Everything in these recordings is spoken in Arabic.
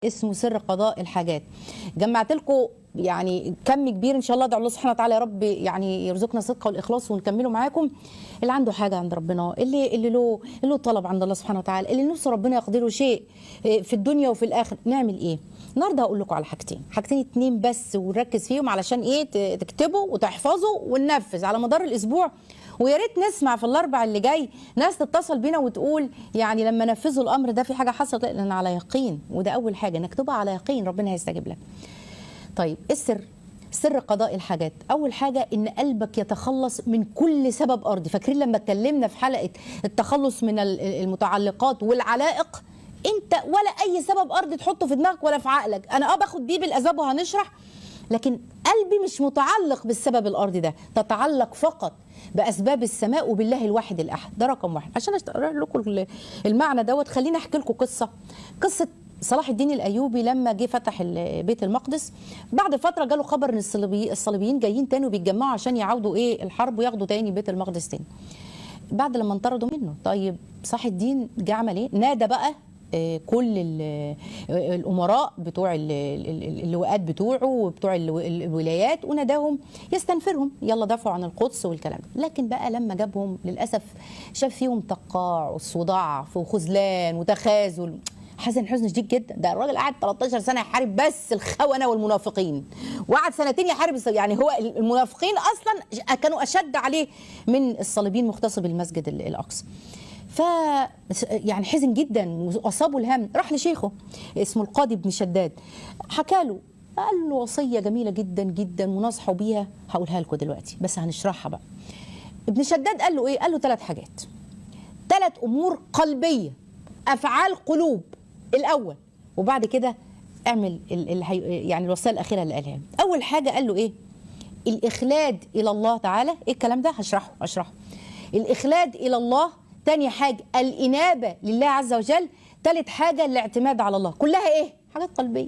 اسمه سر قضاء الحاجات. جمعت لكم يعني كم كبير ان شاء الله. ادعو الله سبحانه وتعالى يا رب يعني يرزقنا الصدق والاخلاص ونكمله معاكم. اللي عنده حاجه عند ربنا، اللي له طلب عند الله سبحانه وتعالى، اللي نفسه ربنا يقدره شيء في الدنيا وفي الاخره، نعمل ايه؟ النهارده هقول لكم على حاجتين اتنين بس، ونركز فيهم علشان ايه؟ تكتبوا وتحفظوا وننفذ على مدار الاسبوع. ويا ريت نسمع في الاربع اللي جاي ناس تتصل بينا وتقول يعني لما نفذوا الامر ده في حاجه حصلت. لا، انا على يقين، وده اول حاجه نكتبها على يقين ربنا هيستجيب لك. طيب السر، سر قضاء الحاجات. اول حاجه ان قلبك يتخلص من كل سبب ارضي. فاكرين لما اتكلمنا في حلقه التخلص من المتعلقات والعلائق؟ انت ولا اي سبب ارضي تحطه في دماغك ولا في عقلك. انا باخد بيه بالاسباب وهنشرح، لكن قلبي مش متعلق بالسبب الارضي ده، تتعلق فقط باسباب السماء وبالله الواحد الاحد. ده رقم واحد. عشان اشرح لكم المعنى دوت خليني احكي لكم قصه صلاح الدين الايوبي لما جه فتح بيت المقدس. بعد فتره جاله خبر ان الصليبيين جايين تاني وبيتجمعوا عشان يعودوا الحرب وياخدوا تاني بيت المقدس تاني بعد لما انطردوا منه. طيب صلاح الدين جه عمل ايه؟ نادى بقى كل الامراء بتوع اللواءات بتوعه وبتوع الولايات، وناداهم يستنفرهم، يلا دافعوا عن القدس والكلام. لكن بقى لما جابهم للاسف شاف فيهم تقاعس وضعف وخذلان وتخاذل، حزن حزن شديد جدا. ده الراجل قعد 13 سنه يحارب بس الخونه والمنافقين، وقعد سنتين يحارب يعني هو المنافقين اصلا كانوا اشد عليه من الصليبيين مغتصب المسجد الاقصى. ف يعني حزن جدا واصابه الهم. راح لشيخه اسمه القاضي ابن شداد، حكى له، قال له وصيه جميله جدا جدا ونصحوا بيها، هقولها لكم دلوقتي بس هنشرحها بقى. ابن شداد قال له ايه؟ قال له 3 حاجات، 3 امور قلبيه، افعال قلوب الاول، وبعد كده اعمل يعني الوصيه الاخيره اللي قالها. اول حاجه قال له ايه؟ الاخلاد الى الله تعالى. ايه الكلام ده؟ هشرحه. الاخلاد الى الله. تاني حاجه الانابه لله عز وجل. تالت حاجه الاعتماد على الله. كلها ايه؟ حاجات قلبيه،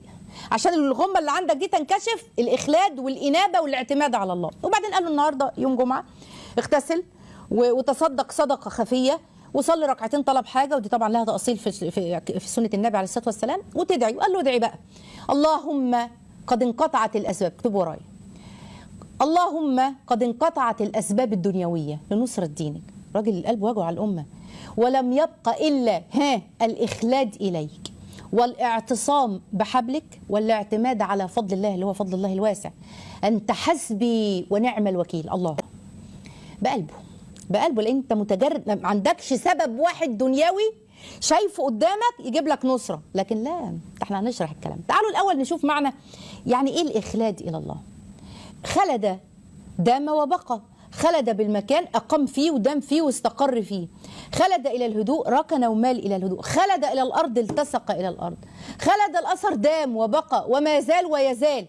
عشان الغمه اللي عندك دي تنكشف. الاخلاد والانابه والاعتماد على الله. وبعدين قال له النهارده يوم جمعه، اغتسل وتصدق صدقه خفيه، وصلي ركعتين طلب حاجه، ودي طبعا لها تاصيل في سنه النبي عليه الصلاه والسلام، وتدعي. وقال له ادعي بقى، اللهم قد انقطعت الاسباب. اكتبوا ورايا، اللهم قد انقطعت الاسباب الدنيويه لنصره دينك. راجل القلب وجعه على الامه، ولم يبق الا الاخلاد اليك والاعتصام بحبلك والاعتماد على فضل الله اللي هو فضل الله الواسع. انت حسبي ونعم الوكيل. الله بقلبه، لان انت متجرد، ما عندكش سبب واحد دنيوي شايفه قدامك يجيب لك نصره. لكن لا، احنا هنشرح الكلام. تعالوا الاول نشوف معنى يعني ايه الاخلاد الى الله. خلد، دام وبقى. خلد بالمكان، اقام فيه ودام فيه واستقر فيه. خلد الى الهدوء، ركن ومال الى الهدوء. خلد الى الارض، التصق الى الارض. خلد الاثر، دام وبقى وما زال ويزال.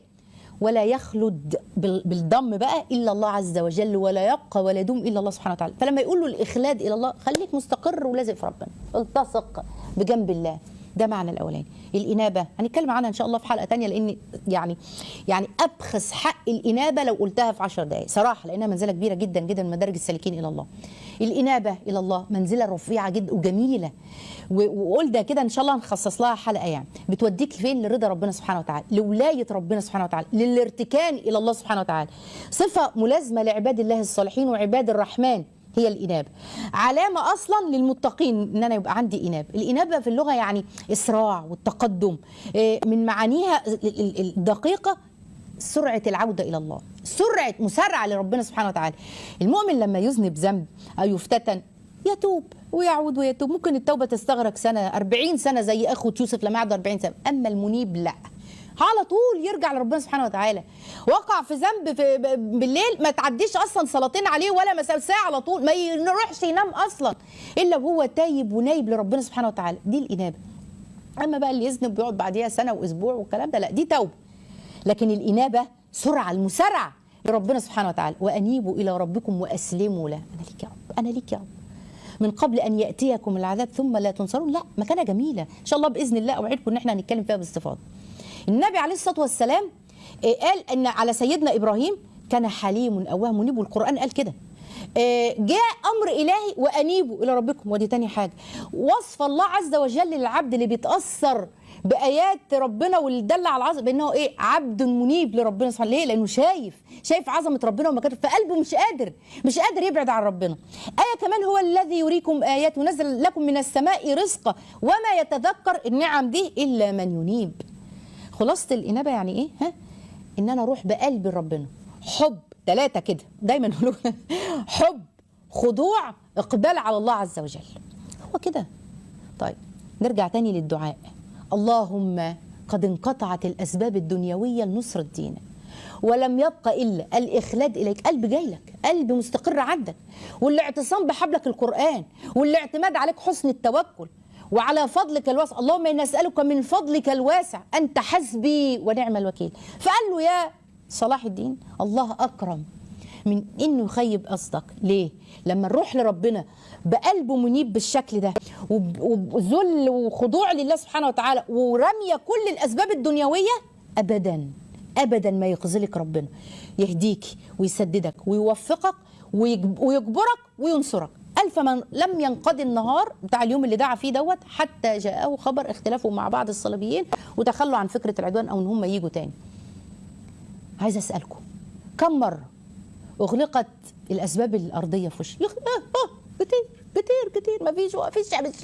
ولا يخلد بالضم بقى الا الله عز وجل، ولا يبقى ولا يدوم الا الله سبحانه وتعالى. فلما يقول له الاخلاد الى الله، خليك مستقر ولازق في ربنا، التصق بجنب الله. ده معنى الاولاني. الانابه هنتكلم عنها ان شاء الله في حلقه ثانيه، لان يعني ابخس حق الانابه لو قلتها في 10 دقائق صراحه، لانها منزله كبيره جدا جدا من مدارج السالكين الى الله. الانابه الى الله منزله رفيعه جدا وجميله، وقلنا كده ان شاء الله هنخصص لها حلقه. يعني بتوديك فين؟ لرضا ربنا سبحانه وتعالى، لولايه ربنا سبحانه وتعالى، للارتكان الى الله سبحانه وتعالى. صفه ملازمه لعباد الله الصالحين وعباد الرحمن هي الإنابة. علامة أصلا للمتقين إن أنا يبقى عندي إنابة. الإنابة في اللغة يعني إسراع والتقدم. من معانيها الدقيقة سرعة العودة إلى الله، سرعة مسرعة لربنا سبحانه وتعالى. المؤمن لما يذنب ذنب أو يفتتن يتوب ويعود ويتوب. ممكن التوبة تستغرق سنة 40 سنة زي أخوة يوسف لما قعدوا 40 سنة. أما المنيب لا، على طول يرجع لربنا سبحانه وتعالى. وقع في ذنب بالليل، ما تعديش اصلا صلاتين عليه ولا ساعه، على طول ما يروحش ينام اصلا الا وهو تايب ونايب لربنا سبحانه وتعالى. دي الانابه. اما بقى اللي يذنب ويقعد بعديها سنه واسبوع والكلام ده لا، دي توبه. لكن الانابه سرعه، المسارعه لربنا سبحانه وتعالى. وانيبوا الى ربكم واسلموا له. انا ليك يا رب، انا ليك يا رب، من قبل ان ياتيكم العذاب ثم لا تنصرون. لا، مكانه جميله ان شاء الله باذن الله، اوعدكم ان احنا هنتكلم فيها باستفاضه. النبي عليه الصلاة والسلام قال ان على سيدنا ابراهيم كان حليم اواه منيب، والقرآن قال كده. جاء امر الهي وانيبوا الى ربكم، ودي تاني حاجة. وصف الله عز وجل للعبد اللي بيتأثر بايات ربنا واللي دل على العظمه بانه ايه؟ عبد منيب لربنا سبحانه. ليه؟ لانه شايف عظمه ربنا ومكانته، فقلبه مش قادر يبعد عن ربنا. ايه كمان، هو الذي يريكم ايات ونزل لكم من السماء رزقا وما يتذكر النعم دي الا من ينيب. خلاصه الانابه يعني ايه؟ ها؟ ان انا اروح بقلبي لربنا، حب 3 كده دايما نقول حب، خضوع، اقبال على الله عز وجل. هو كده. طيب نرجع تاني للدعاء. اللهم قد انقطعت الأسباب الدنيوية لنصرة دينك ولم يبقى إلا الإخلاد إليك. قلب جاي لك، قلب مستقر عندك، والاعتصام بحبلك القرآن، والاعتماد عليك حسن التوكل وعلى فضلك الواسع. اللهم إنا نسألك من فضلك الواسع، أنت حسبي ونعم الوكيل. فقال له يا صلاح الدين الله أكرم من انه يخيب قصدك. ليه؟ لما نروح لربنا بقلبه منيب بالشكل ده وذل وخضوع لله سبحانه وتعالى ورميه كل الاسباب الدنيويه، ابدا ما يخذلك ربنا، يهديك ويسددك ويوفقك ويجبرك وينصرك. قال فمن لم ينقضي النهار بتاع اليوم اللي دعا فيه دوت حتى جاءه خبر اختلافه مع بعض الصليبيين وتخلوا عن فكره العدوان او ان هم يجوا تاني. عايز اسالكم كم مره اغلقت الاسباب الارضيه في وشي؟ كتير ما فيش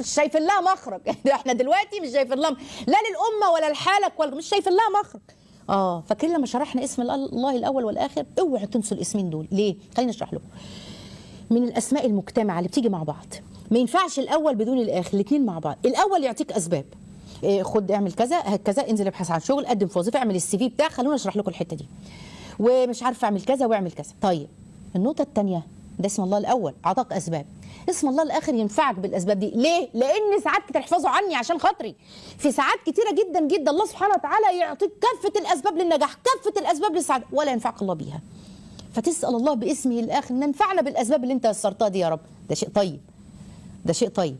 مش شايفين لها مخرج. احنا دلوقتي مش شايفين لها لا للامه ولا لحالك ولا مش شايفين لها مخرج. فاكرين لما شرحنا اسم الله الاول والاخر؟ اوعوا تنسوا الاسمين دول. ليه؟ خليني اشرح لكم. من الاسماء المجتمعه اللي بتيجي مع بعض، ما ينفعش الاول بدون الاخر، الاثنين مع بعض. الاول يعطيك اسباب، خد اعمل كذا هكذا، انزل ابحث عن شغل، قدم في وظيفه، اعمل السي في بتاعك. خلونا اشرح لكم الحته دي. ومش عارفه اعمل كذا واعمل كذا. طيب النقطه الثانيه، ده اسم الله الاول اعطاك اسباب، اسم الله الاخر ينفعك بالاسباب دي. ليه؟ لان ساعات كتير احفظوا عني عشان خاطري، في ساعات كتيره جدا جدا الله سبحانه وتعالى يعطيك كافه الاسباب للنجاح، كافه الاسباب للسعاده، ولا ينفعك الله بيها. فتسال الله باسمه الاخر ان ينفعنا بالاسباب اللي انت يسرتها دي يا رب. ده شيء طيب، ده شيء طيب.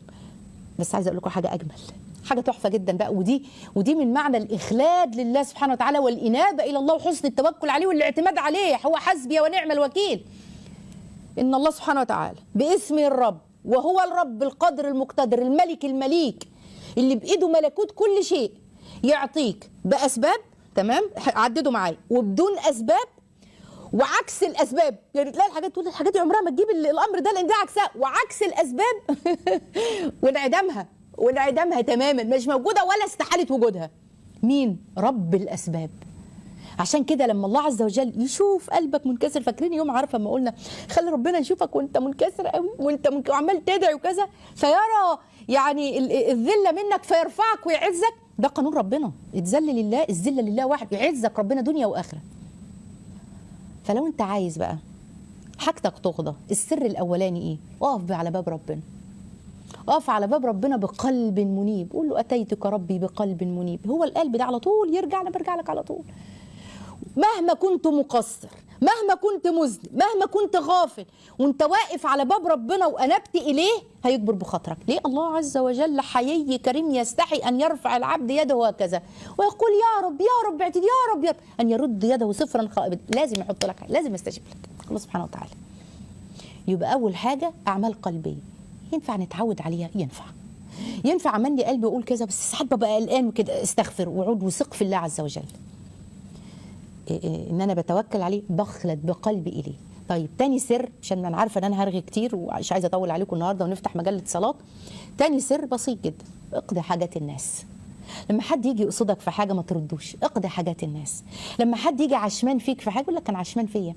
بس عايزه اقول لكم حاجه اجمل، حاجه تحفه جدا بقى، ودي من معنى الاخلاد لله سبحانه وتعالى والانابه الى الله وحسن التوكل عليه والاعتماد عليه. هو حسبي ونعم الوكيل. ان الله سبحانه وتعالى باسمه الرب، وهو الرب القادر المقتدر الملك المليك اللي بايده ملكوت كل شيء، يعطيك باسباب، تمام؟ عددوا معايا، وبدون اسباب، وعكس الاسباب. يعني تلاقي الحاجات تقول الحاجات دي عمرها ما تجيب الامر ده لان ده عكسها، وعكس الاسباب وانعدامها تماما، مش موجوده ولا استحاله وجودها. مين؟ رب الاسباب. عشان كده لما الله عز وجل يشوف قلبك منكسر، فاكرين يوم عارفه لما قلنا خلي ربنا يشوفك وانت منكسر قوي وانت وعمال تدعي وكذا، فيرى يعني الذله منك فيرفعك ويعزك. ده قانون ربنا، اتذل لله، الذله لله واحد، يعزك ربنا دنيا واخره. فلو انت عايز بقى حاجتك تغضى، السر الاولاني ايه؟ اقف على باب ربنا، اقف على باب ربنا بقلب منيب، قول له اتيتك ربي بقلب منيب. هو القلب ده على طول يرجع، انا برجع لك على طول. مهما كنت مقصر، مهما كنت مذنب، مهما كنت غافل، وانت واقف على باب ربنا وانبت اليه هيكبر بخاطرك. ليه؟ الله عز وجل حيي كريم يستحي ان يرفع العبد يده هكذا ويقول يا رب يا رب اعتدي يا رب يا رب، ان يرد يده صفرا خائبا. لازم يحط لك، لازم يستجيب لك الله سبحانه وتعالى. يبقى اول حاجه اعمال قلبيه، ينفع نتعود عليها؟ ينفع امني قلبي واقول كذا، بس ساعات ببقى قلقان وكده، استغفر وعود وثق في الله عز وجل ان انا بتوكل عليه، بخلد بقلبي اليه. طيب تاني سر، عشان انا عارفه ان انا هرغي كتير ومش عايزه اطول عليكم النهارده ونفتح مجله صلاه. تاني سر بسيط جدا، اقضي حاجات الناس. لما حد يجي يقصدك في حاجه ما تردوش، اقضي حاجات الناس. لما حد يجي عشمان فيك في حاجه يقول لك كان عشمان فيا.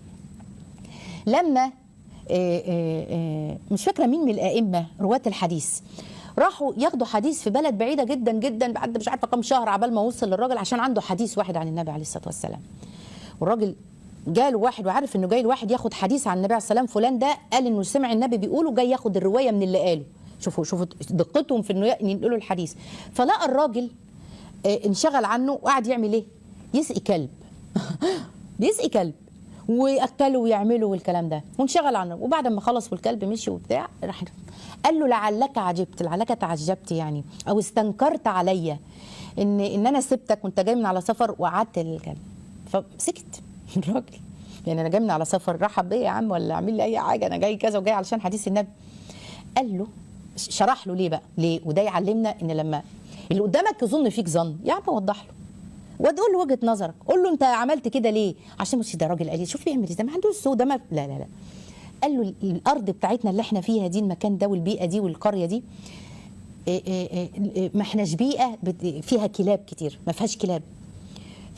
لما مش فاكره مين من الائمه رواه الحديث راحوا ياخدوا حديث في بلد بعيده جدا جدا، بعد مش عارفه كام شهر عبال ما وصل للراجل عشان عنده حديث واحد عن النبي عليه الصلاه والسلام. والراجل جاله واحد وعارف انه جاي واحد ياخد حديث عن النبي عليه السلام، فلان ده قال انه سمع النبي بيقوله، جاي ياخد الروايه من اللي قاله. شوفوا دقتهم في انه ينقلوا الحديث. فلقى الراجل انشغل عنه وقعد يعمل ايه؟ يسقي كلب بيسقي كلب وياكله ويعمله والكلام ده، وانشغل عنه. وبعد ما خلص والكلب مشي وبتاع، راح قال له لعلك عجبت، لعلك تعجبت يعني، او استنكرت عليا ان انا سبتك وانت جاي من على سفر وقعدت للكلب. فسكت الراجل، يعني انا جاي من على سفر، رحب بيا يا عم ولا اعمل لي اي حاجه، انا جاي كذا وجاي علشان حديث النبي. قال له، شرح له ليه بقى، ليه؟ وده يعلمنا ان لما اللي قدامك يظن فيك ظن، يا عم وضح له وتقول له وجهه نظرك، قول له انت عملت كده ليه؟ عشان مش ده راجل قليل، شوف بيعمل ازاي، ما عندوش سوء ده، ما لا لا لا. قال له الارض بتاعتنا اللي احنا فيها دي، المكان ده والبيئه دي والقريه دي، ما احناش بيئه فيها كلاب كتير، ما فيهاش كلاب.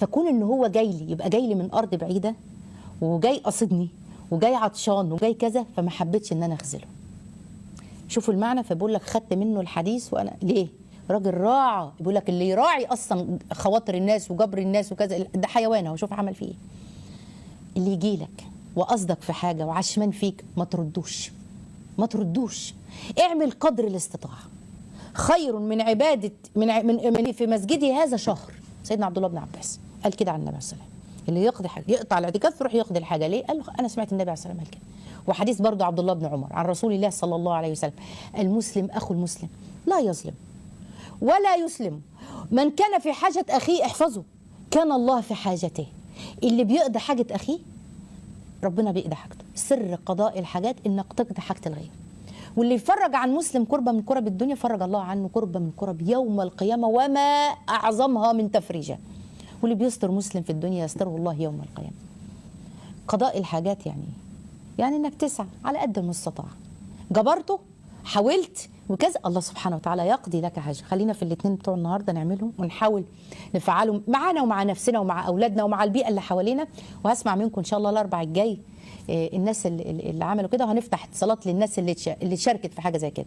فكون ان هو جاي لي، يبقى جاي لي من ارض بعيده وجاي قصدني وجاي عطشان وجاي كذا، فما حبيتش ان انا اخذله. شوفوا المعنى. فبقول لك خدت منه الحديث، وانا ليه؟ راجل راعى، بيقول لك اللي يراعي اصلا خواطر الناس وجبر الناس وكذا ده حيوان اهو، شوف عمل فيه ايه. اللي يجي لك وقصدك في حاجه وعشمان فيك ما تردوش، ما تردوش، اعمل قدر الاستطاعه. خير من عباده من في مسجدي هذا شهر. سيدنا عبد الله بن عباس قال كده عن النبي عليه الصلاه والسلام، اللي يقضي حاجه يقطع الاعتكاف يروح يقضي الحاجه. ليه؟ قال له انا سمعت النبي عليه الصلاه والسلام قال كده. وحديث برضه عبد الله بن عمر عن رسول الله صلى الله عليه وسلم، المسلم اخو المسلم لا يظلم ولا يسلم، من كان في حاجه اخيه احفظه كان الله في حاجته. اللي بيقضي حاجه اخيه ربنا بيقضي حاجته. سر قضاء الحاجات انك تقضي حاجه الغير. واللي يفرج عن مسلم كربه من كرب الدنيا فرج الله عنه كربه من كرب يوم القيامه، وما اعظمها من تفريجه. واللي بيستر مسلم في الدنيا يستره الله يوم القيامه. قضاء الحاجات يعني انك تسعى على قد المستطاع، جبرته حاولت وكذا، الله سبحانه وتعالى يقضي لك حاجه. خلينا في الاثنين بتوع النهارده نعملهم ونحاول نفعلهم معانا ومع نفسنا ومع اولادنا ومع البيئه اللي حوالينا. وهسمع منكم ان شاء الله الاربع الجاي الناس اللي عملوا كده، وهنفتح اتصالات للناس اللي شاركت في حاجه زي كده.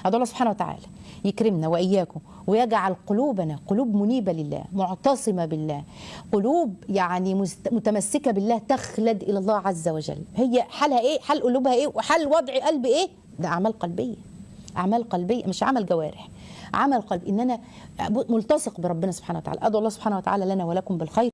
ادعو الله سبحانه وتعالى يكرمنا واياكم ويجعل قلوبنا قلوب منيبه لله، معتصمه بالله، قلوب يعني متمسكه بالله، تخلد الى الله عز وجل. هي حالها ايه؟ حال قلوبها ايه؟ وحال وضع قلب ايه؟ ده اعمال قلبيه، اعمال قلبيه مش عمل جوارح، عمل قلب، ان انا ملتصق بربنا سبحانه وتعالى. ادعو الله سبحانه وتعالى لنا ولكم بالخير.